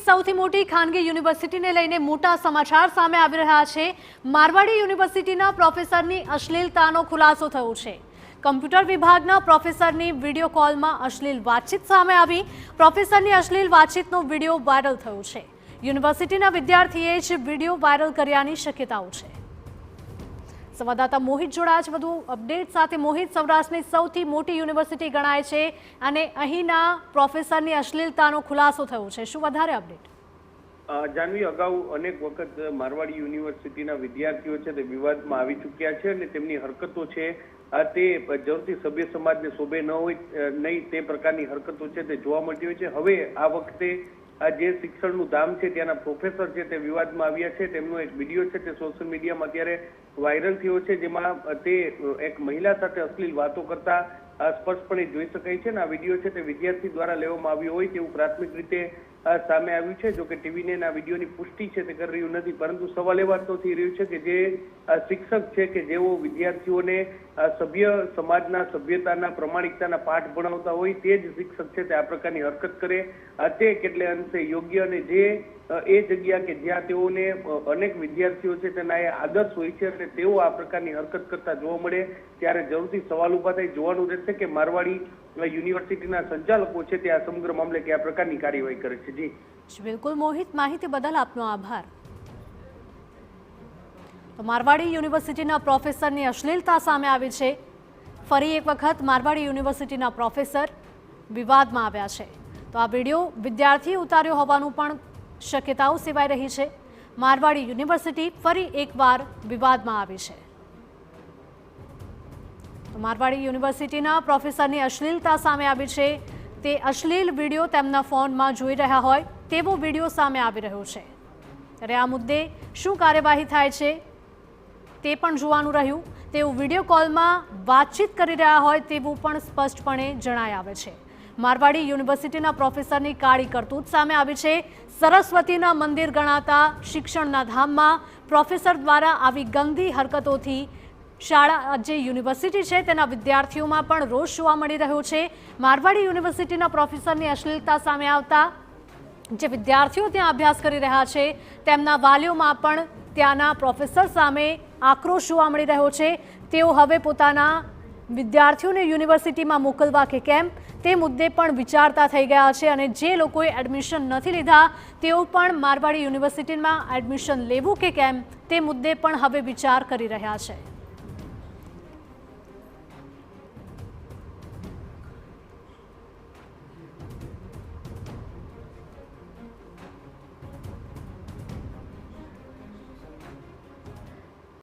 સૌથી મોટી ખાનગી યુનિવર્સિટીને લઈને મોટા સમાચાર સામે આવી રહ્યા છે। મારવાડી યુનિવર્સિટીના પ્રોફેસરની અશ્લીલતાનો ખુલાસો થયો છે। કમ્પ્યુટર વિભાગના પ્રોફેસરની વિડીયો કોલમાં અશ્લીલ વાતચીત સામે આવી। પ્રોફેસરની અશ્લીલ વાતચીતનો વિડીયો વાયરલ થયો છે। યુનિવર્સિટીના વિદ્યાર્થીએ જ વિડીયો વાયરલ કર્યાની શક્યતાઓ છે। સંવાદદાતા મોહિત જોડાયા છે વધુ અપડેટ સાથે। મોહિત, સૌરાષ્ટ્રની સૌથી મોટી યુનિવર્સિટી ગણાય છે અને અહીંના પ્રોફેસરની અશ્લીલતાનો ખુલાસો થયો છે, શું વધારે અપડેટ? જાનવી, અગાઉ અનેક વખત મારવાડી યુનિવર્સિટીના વિદ્યાર્થીઓ છે તે વિવાદમાં આવી ચૂક્યા છે અને તેમની હરકતો છે તે જરૂરથી સભ્ય સમાજને શોભે ન હોય નહીં તે પ્રકારની હરકતો છે તે જોવા મળતી હોય છે। હવે આ વખતે જે શિક્ષણનું ધામ છે ત્યાંના પ્રોફેસર છે તે વિવાદમાં આવ્યા છે। તેમનો એક વિડીયો છે તે સોશિયલ મીડિયામાં અત્યારે વાયરલ થયો છે, જેમાં તે એક મહિલા સાથે અશ્લીલ વાતો કરતા સ્પષ્ટપણે જોઈ શકાય છે। અને આ વિડીયો છે તે વિદ્યાર્થી દ્વારા લેવામાં આવ્યો હોય તેવું પ્રાથમિક રીતે સામે આવ્યું છે। જોકે ટીવીને આ વિડીયોની પુષ્ટિ છે તે કરી રહ્યું નથી, પરંતુ સવાલ એ વાતનો થઈ રહ્યો છે કે જે શિક્ષક છે કે જેઓ વિદ્યાર્થીઓને સભ્ય સમાજના સભ્યતાના પ્રમાણિકતાના પાઠ ભણાવતા હોય તે જ શિક્ષક છે તે આ પ્રકારની હરકત કરે તે કેટલે અંશે યોગ્ય અને જે એ જગ્યા કે જ્યાં તેઓને અનેક વિદ્યાર્થીઓ છે તેના એ આદર્શ હોય છે અને તેઓ આ પ્રકારની હરકત કરતા જોવા મળે ત્યારે જરૂરથી સવાલ ઉભા થાય। જોવાનું રહેશે કે મારવાડી યુનિવર્સિટીના સંચાલકો છે તે આ સમગ્ર મામલે કયા પ્રકારની કાર્યવાહી કરે છે। જી બિલકુલ મોહિત, માહિતી બદલ આપનો આભાર। તો મારવાડી યુનિવર્સિટીના પ્રોફેસરની અશ્લીલતા સામે આવી છે। ફરી એક વખત મારવાડી યુનિવર્સિટીના પ્રોફેસર વિવાદમાં આવ્યા છે। તો આ વિડીયો વિદ્યાર્થીએ ઉતાર્યો હોવાનું પણ શક્યતાઓ સેવાઈ રહી છે। મારવાડી યુનિવર્સિટી ફરી એકવાર વિવાદમાં આવી છે। તો મારવાડી યુનિવર્સિટીના પ્રોફેસરની અશ્લીલતા સામે આવી છે। તે અશ્લીલ વિડીયો તેમના ફોનમાં જોઈ રહ્યા હોય તેવો વિડીયો સામે આવી રહ્યો છે। ત્યારે આ મુદ્દે શું કાર્યવાહી થાય છે તે પણ જોવાનું રહ્યું। તેઓ વિડીયો કોલમાં વાતચીત કરી રહ્યા હોય તેવું પણ સ્પષ્ટપણે જણાઈ આવે છે। મારવાડી યુનિવર્સિટીના પ્રોફેસરની કાળી કરતૂત સામે આવી છે। સરસ્વતીના મંદિર ગણાતા શિક્ષણના ધામમાં પ્રોફેસર દ્વારા આવી ગંદી હરકતોથી શાળા જે યુનિવર્સિટી છે તેના વિદ્યાર્થીઓમાં પણ રોષ જોવા મળી રહ્યો છે। મારવાડી યુનિવર્સિટીના પ્રોફેસરની અશ્લીલતા સામે આવતા જે વિદ્યાર્થીઓ ત્યાં અભ્યાસ કરી રહ્યા છે તેમના વાલીઓમાં પણ ત્યાંના પ્રોફેસર સામે આક્રોશ જોવા મળી રહ્યો છે। તેઓ હવે પોતાના વિદ્યાર્થીઓને યુનિવર્સિટીમાં મોકલવા કે કેમ તે મુદ્દે પણ વિચારતા થઈ ગયા છે અને જે લોકોએ એડમિશન નથી લીધા તેઓ પણ મારવાડી યુનિવર્સિટીમાં એડમિશન લેવું કે કેમ તે મુદ્દે પણ હવે વિચાર કરી રહ્યા છે।